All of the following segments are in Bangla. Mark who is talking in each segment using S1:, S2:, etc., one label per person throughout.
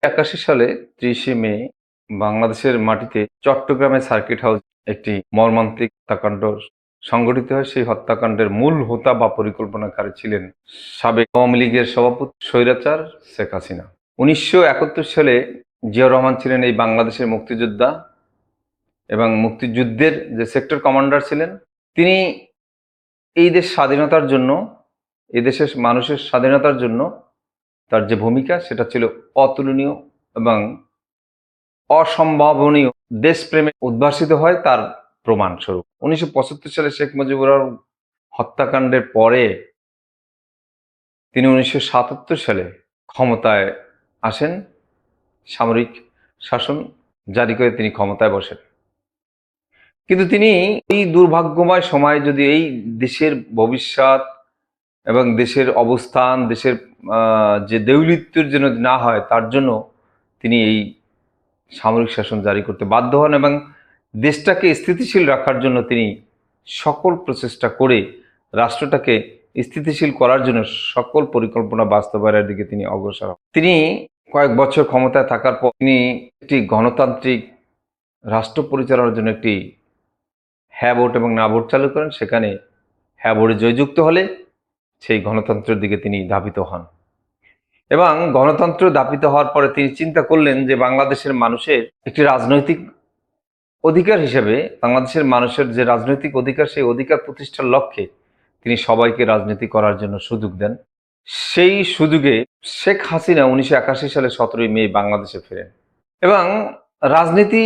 S1: 81 সালে 30শে মে বাংলাদেশের মাটিতে চট্টগ্রামে সার্কিট হাউস একটি মর্মান্তিক হত্যাকাণ্ড সংঘটিত হয়। সেই হত্যাকাণ্ডের মূল হোতা বা পরিকল্পনাকারী ছিলেন সাবেক আওয়ামী লীগের সভাপতি স্বৈরাচার শেখ হাসিনা। 1971 সালে জিয়াউর রহমান ছিলেন এই বাংলাদেশের মুক্তিযোদ্ধা এবং মুক্তিযুদ্ধের যে সেক্টর কমান্ডার ছিলেন। তিনি এই দেশ স্বাধীনতার জন্য, এই দেশের মানুষের স্বাধীনতার জন্য তার যে ভূমিকা সেটা ছিল অতুলনীয় এবং অসম্ভাবনীয়। দেশপ্রেমে উদ্ভাসিত হয় তার প্রমাণস্বরূপ 1975 সালে শেখ মুজিবুর রহমান হত্যাকাণ্ডের পরে তিনি 1977 সালে ক্ষমতায় আসেন। সামরিক শাসন জারি করে তিনি ক্ষমতায় বসেন। কিন্তু তিনি এই দুর্ভাগ্যময় সময়ে যদি এই দেশের ভবিষ্যৎ এবং দেশের অবস্থান, দেশের যে দেউলিত্যের জন্য না হয় তার জন্য তিনি এই সামরিক শাসন জারি করতে বাধ্য হন এবং দেশটাকে স্থিতিশীল রাখার জন্য তিনি সকল প্রচেষ্টা করে রাষ্ট্রটাকে স্থিতিশীল করার জন্য সকল পরিকল্পনা বাস্তবায়নের দিকে তিনি অগ্রসর হন। তিনি কয়েক বছর ক্ষমতায় থাকার পর তিনি একটি গণতান্ত্রিক রাষ্ট্র পরিচালনার জন্য একটি হ্যাঁ ভোট এবং না ভোট চালু করেন। সেখানে হ্যাঁ ভোটে জয়যুক্ত হলে সেই গণতন্ত্রের দিকে তিনি ধাবিত হন এবং গণতন্ত্র দাপিত হওয়ার পরে তিনি চিন্তা করলেন যে বাংলাদেশের মানুষের একটি রাজনৈতিক অধিকার হিসেবে বাংলাদেশের মানুষের যে রাজনৈতিক অধিকার, সেই অধিকার প্রতিষ্ঠার লক্ষ্যে তিনি সবাইকে রাজনীতি করার জন্য সুযোগ দেন। সেই সুযোগে শেখ হাসিনা 1981 সালে 17ই মে বাংলাদেশে ফেরেন এবং রাজনীতি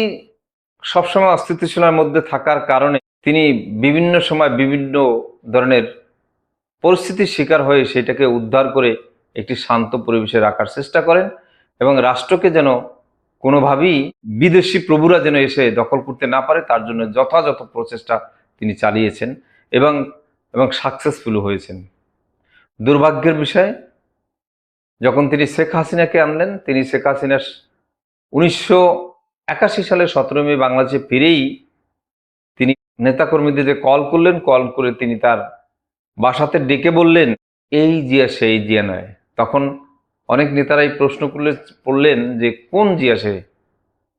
S1: সবসময় অস্থিতিশীলতার মধ্যে থাকার কারণে তিনি বিভিন্ন সময় বিভিন্ন ধরনের পরিস্থিতির শিকার হয়ে সেটাকে উদ্ধার করে একটি শান্ত পরিবেশে রাখার চেষ্টা করেন এবং রাষ্ট্রকে যেন কোনোভাবেই বিদেশি প্রভুরা যেন এসে দখল করতে না পারে তার জন্য যথাযথ প্রচেষ্টা তিনি চালিয়েছেন এবং এবং সাকসেসফুল হয়েছেন। দুর্ভাগ্যের বিষয়, যখন তিনি শেখ হাসিনাকে আনলেন, তিনি শেখ হাসিনা 1981 সালের 17 মে বাংলাদেশে ফিরেই তিনি নেতাকর্মীদের কল করলেন। কল করে তিনি তার বাসাতে ডেকে বললেন, এই জিয়া সেই জিয়া নয়। তখন অনেক নেতারাই প্রশ্ন করলেন যে কোন জিয়া সে?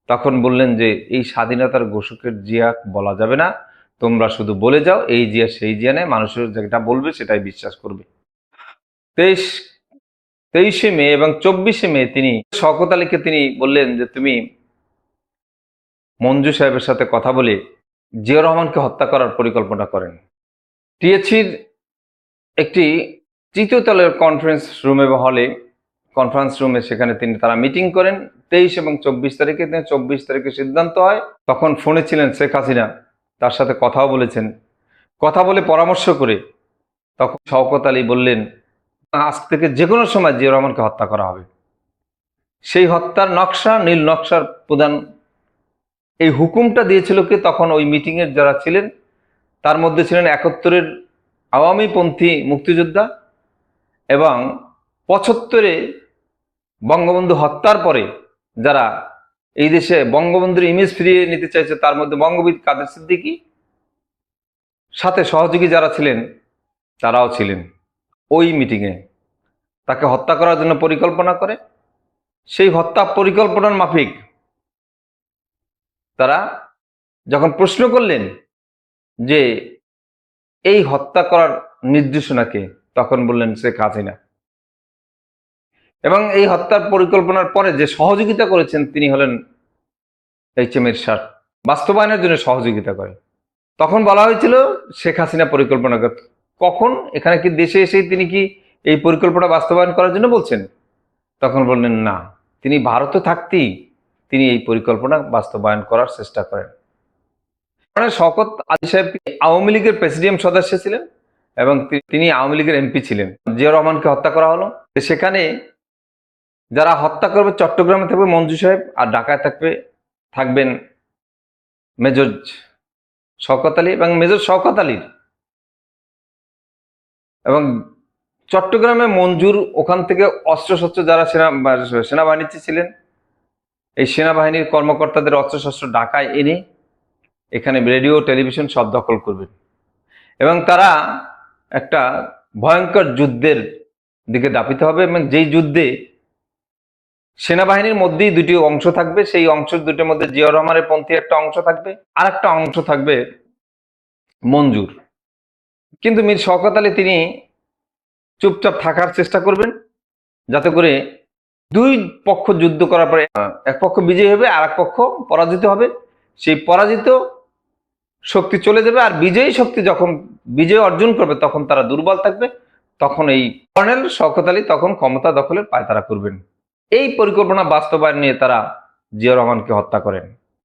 S1: তখন বললেন যে এই স্বাধীনতার ঘোষকের জিয়া বলা যাবে না, তোমরা শুধু বলে যাও এই জিয়া সেই জিয়া নয়, মানুষের যেটা বলবে সেটাই বিশ্বাস করবে। 23শে মে এবং 24শে মে তিনি শওকত আলীকে তিনি বললেন যে তুমি মঞ্জু সাহেবের সাথে কথা বলে জিয়াউর রহমানকে হত্যা করার পরিকল্পনা করেন। টিএসসির একটি তৃতীয় তলের কনফারেন্স রুমে বা হলে, কনফারেন্স রুমে, সেখানে তারা মিটিং করেন 23 এবং 24 তারিখে। 24 তারিখে সিদ্ধান্ত হয়। তখন ফোনে ছিলেন শেখ হাসিনা, তার সাথে কথাও বলেছেন। কথা বলে পরামর্শ করে তখন শওকত আলী বললেন আজ থেকে যে কোনো সময় জিয়াউর রহমানকে হত্যা করা হবে। সেই হত্যার নকশা, নীল নকশার প্রধান এই হুকুমটা দিয়েছিল কে? তখন ওই মিটিংয়ের যারা ছিলেন তার মধ্যে ছিলেন 71-এর আওয়ামীপন্থী মুক্তিযোদ্ধা এবং 75-এ বঙ্গবন্ধু হত্যার পরে যারা এই দেশে বঙ্গবন্ধুর ইমেজ ফিরিয়ে নিতে চাইছে, তার মধ্যে বঙ্গবীর কাদের সিদ্দিকী, সাথে সহযোগী যারা ছিলেন তারাও ছিলেন ওই মিটিংয়ে। তাকে হত্যা করার জন্য পরিকল্পনা করে। সেই হত্যা পরিকল্পনার মাফিক তারা যখন প্রশ্ন করলেন যে এই হত্যা করার নির্দেশনাকে, তখন বললেন শেখ হাসিনা। এবং এই হত্যার পরিকল্পনার পরে যে সহযোগিতা করেছেন তিনি হলেন এইচ.এম. এরশাদ, বাস্তবায়নের জন্য সহযোগিতা করে। তখন বলা হয়েছিল শেখ হাসিনা পরিকল্পনা করত। কখন? এখানে কি দেশে এসেই তিনি কি এই পরিকল্পনা বাস্তবায়ন করার জন্য বলছেন? তখন বললেন না, তিনি ভারতে থাকতেই তিনি এই পরিকল্পনা বাস্তবায়ন করার চেষ্টা করেন। শওকত আলী সাহেব আওয়ামী লীগের প্রেসিডিয়াম সদস্য ছিলেন এবং তিনি আওয়ামী লীগের এমপি ছিলেন। জিয়াউর রহমানকে হত্যা করা হলো। সেখানে যারা হত্যা করবে চট্টগ্রামে থাকবে মঞ্জু সাহেব, আর ঢাকায় থাকবেন মেজর শওকত আলী এবং মেজর শওকত আলীর। এবং চট্টগ্রামে মঞ্জুর ওখান থেকে অস্ত্রশস্ত্র যারা সেনাবাহিনীতে ছিলেন, এই সেনাবাহিনীর কর্মকর্তাদের অস্ত্রশস্ত্র ঢাকায় এনে এখানে রেডিও টেলিভিশন সব দখল করবেন এবং তারা একটা ভয়ঙ্কর যুদ্ধের দিকে দাপিত হবে এবং যেই যুদ্ধে সেনাবাহিনীর মধ্যেই দুটি অংশ থাকবে, সেই অংশ দুটির মধ্যে জিয়াউর রহমানের পন্থী একটা অংশ থাকবে, আর একটা অংশ থাকবে মঞ্জুর। কিন্তু মীর শওকত আলী তিনি চুপচাপ থাকার চেষ্টা করবেন, যাতে করে দুই পক্ষ যুদ্ধ করার পরে এক পক্ষ বিজয়ী হবে আর এক পক্ষ পরাজিত হবে। সেই পরাজিত শক্তি চলে যাবে, আর বিজয়ী শক্তি যখন বিজয় অর্জন করবে তখন তারা দুর্বল থাকবে। তখন এই কর্নেল শওকত আলী তখন ক্ষমতা দখলের পায়তারা করবেন। এই পরিকল্পনা বাস্তবায়ন নিয়ে তারা জিয়াউর রহমানকে হত্যা করেন।